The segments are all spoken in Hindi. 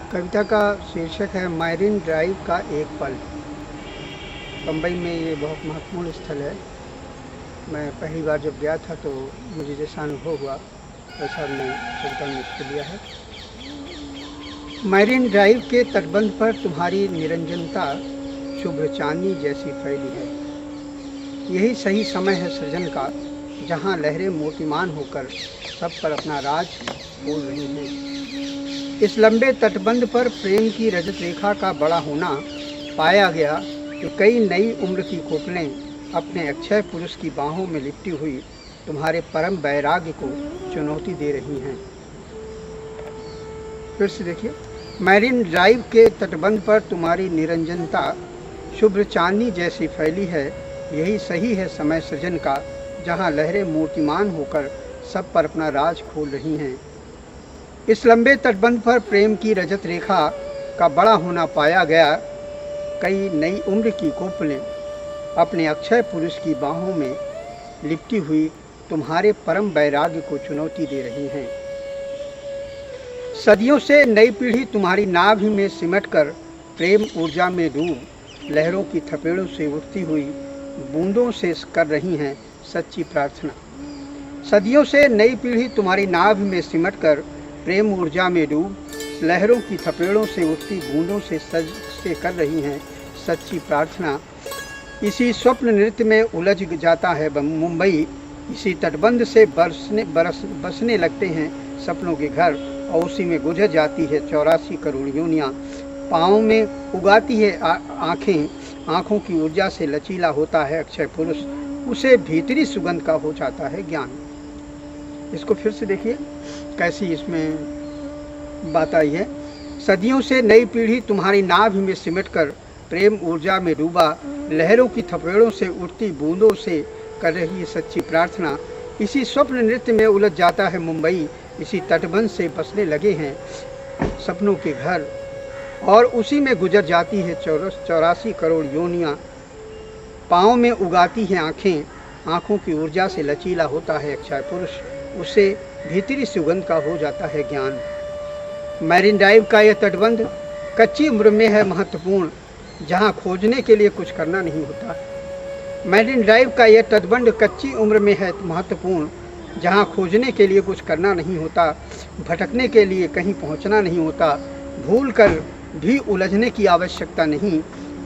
कविता का शीर्षक है मैरीन ड्राइव का एक पल। बम्बई में ये बहुत महत्वपूर्ण स्थल है। मैं पहली बार जब गया था तो मुझे जैसा अनुभव हुआ वैसा मैं कविता में इसको लिया है। मैरीन ड्राइव के तटबंध पर तुम्हारी निरंजनता शुभ्र चांदनी जैसी फैली है। यही सही समय है सृजन का, जहाँ लहरें मूर्तिमान होकर सब पर अपना राज खोल रही हैं। इस लंबे तटबंध पर प्रेम की रजत रेखा का बड़ा होना पाया गया कि कई नई उम्र की कोपलें अपने अक्षय पुरुष की बाहों में लिपटी हुई तुम्हारे परम वैराग्य को चुनौती दे रही हैं। फिर से देखिए, मैरीन ड्राइव के तटबंध पर तुम्हारी निरंजनता शुभ्र चांदनी जैसी फैली है। यही सही है समय सृजन का, जहाँ लहरें मूर्तिमान होकर सब पर अपना राज खोल रही हैं। इस लंबे तटबंध पर प्रेम की रजत रेखा का बड़ा होना पाया गया। कई नई उम्र की कोपलें अपने अक्षय पुरुष की बाहों में लिपटी हुई तुम्हारे परम वैराग्य को चुनौती दे रही हैं। सदियों से नई पीढ़ी तुम्हारी नाभि में सिमटकर प्रेम ऊर्जा में डूब लहरों की थपेड़ों से उठती हुई बूंदों से कर रही हैं सच्ची प्रार्थना। सदियों से नई पीढ़ी तुम्हारी नाभि में सिमटकर प्रेम ऊर्जा में डूब लहरों की थपेड़ों से उठती बूंदों से कर रही हैं सच्ची प्रार्थना। इसी स्वप्न नृत्य में उलझ जाता है मुंबई। इसी तटबंध से बसने लगते हैं सपनों के घर, और उसी में गुजर जाती है 84 करोड़ योनियाँ। पाँव में उगाती है आँखें, आँखों की ऊर्जा से लचीला होता है अक्षय पुरुष, उसे भीतरी सुगंध का हो जाता है ज्ञान। इसको फिर से देखिए कैसी इसमें बात आई है। सदियों से नई पीढ़ी तुम्हारी नाभि में सिमटकर प्रेम ऊर्जा में डूबा लहरों की थपेड़ों से उठती बूंदों से कर रही सच्ची प्रार्थना। इसी स्वप्न नृत्य में उलझ जाता है मुंबई। इसी तटबंध से बसने लगे हैं सपनों के घर, और उसी में गुजर जाती है 84 करोड़ योनियाँ। पाँव में उगाती हैं आँखें, आँखों की ऊर्जा से लचीला होता है अक्षय पुरुष, उसे भीतरी सुगंध का हो जाता है ज्ञान। मैरीन ड्राइव का यह तटबंध कच्ची उम्र में है महत्वपूर्ण, जहाँ खोजने के लिए कुछ करना नहीं होता। मैरीन ड्राइव का यह तटबंध कच्ची उम्र में है महत्वपूर्ण, जहाँ खोजने के लिए कुछ करना नहीं होता, भटकने के लिए कहीं पहुँचना नहीं होता, भूल कर भी उलझने की आवश्यकता नहीं।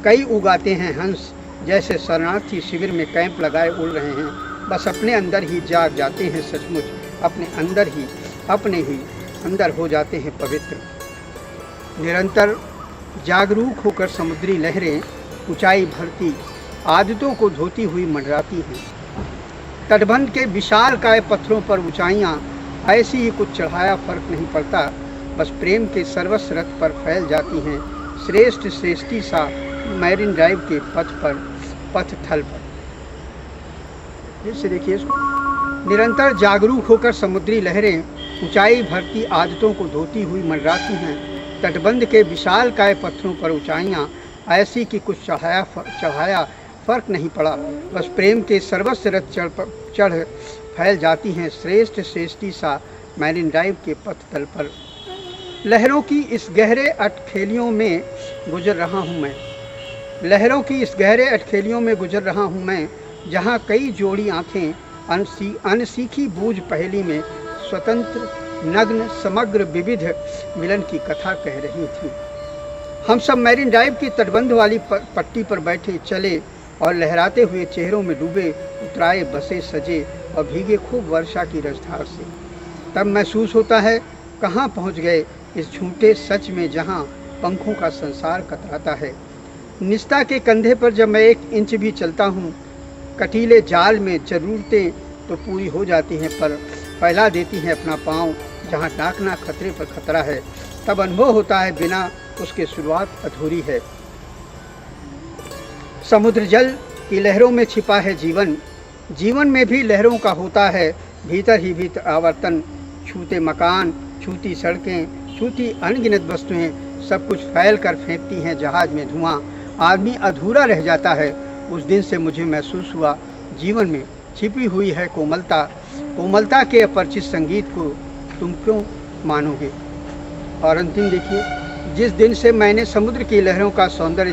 कई उगाते हैं हंस, जैसे शरणार्थी शिविर में कैंप लगाए उड़ रहे हैं, बस अपने अंदर ही जाग जाते हैं सचमुच, अपने ही अंदर हो जाते हैं पवित्र। निरंतर जागरूक होकर समुद्री लहरें ऊंचाई भरती आदतों को धोती हुई मंडराती हैं। तटबंध के विशाल काय पत्थरों पर ऊंचाइयां ऐसी ही कुछ चढ़ाया फर्क नहीं पड़ता, बस प्रेम के सर्वस्व रथ पर फैल जाती हैं श्रेष्ठी सा मैरीन ड्राइव के पथ थल पर। जैसे देखिए इसको, निरंतर जागरूक होकर समुद्री लहरें ऊंचाई भरती आदतों को धोती हुई मंडराती हैं। तटबंध के विशाल काय पत्थरों पर ऊंचाइयां ऐसी कि कुछ चढ़ाया फर्क नहीं पड़ा, बस प्रेम के सर्वस्व रथ चढ़ फैल जाती हैं श्रेष्ठी सा मैरीन ड्राइव के पथ तल पर। लहरों की इस गहरे अटखेलियों में गुजर रहा हूँ मैं, जहाँ कई जोड़ी आँखें अनसीखी बूझ पहेली में स्वतंत्र नग्न समग्र विविध मिलन की कथा कह रही थी। हम सब मैरीन ड्राइव की तटबंध वाली पट्टी पर बैठे चले और लहराते हुए चेहरों में डूबे उतराए बसे सजे और भीगे खूब वर्षा की रसधार से। तब महसूस होता है कहाँ पहुँच गए इस झूठे सच में, जहाँ पंखों का संसार कतराता है। निस्ता के कंधे पर जब मैं 1 इंच भी चलता हूँ, कटीले जाल में जरूरतें तो पूरी हो जाती हैं, पर फैला देती हैं अपना पाँव जहाँ टाकना खतरे पर खतरा है। तब अनुभव होता है बिना उसके शुरुआत अधूरी है। समुद्र जल की लहरों में छिपा है जीवन, जीवन में भी लहरों का होता है भीतर ही भीतर आवर्तन। छूते मकान, छूती सड़कें, छूती अनगिनत वस्तुएं, सब कुछ फैल कर फेंकती हैं जहाज में धुआं। आदमी अधूरा रह जाता है। उस दिन से मुझे महसूस हुआ जीवन में छिपी हुई है कोमलता के अपरिचित संगीत को तुम क्यों मानोगे। और अंतिम देखिए, जिस दिन से मैंने समुद्र की लहरों का सौंदर्य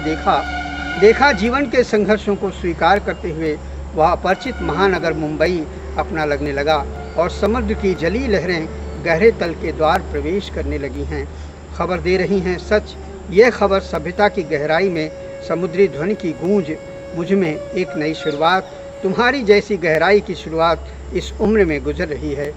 देखा जीवन के संघर्षों को स्वीकार करते हुए वह अपरिचित महानगर मुंबई अपना लगने लगा और समुद्र की जली लहरें गहरे तल के द्वार प्रवेश करने लगी हैं। खबर दे रही हैं सच, यह खबर सभ्यता की गहराई में समुद्री ध्वनि की गूंज, मुझ में एक नई शुरुआत, तुम्हारी जैसी गहराई की शुरुआत इस उम्र में गुजर रही है।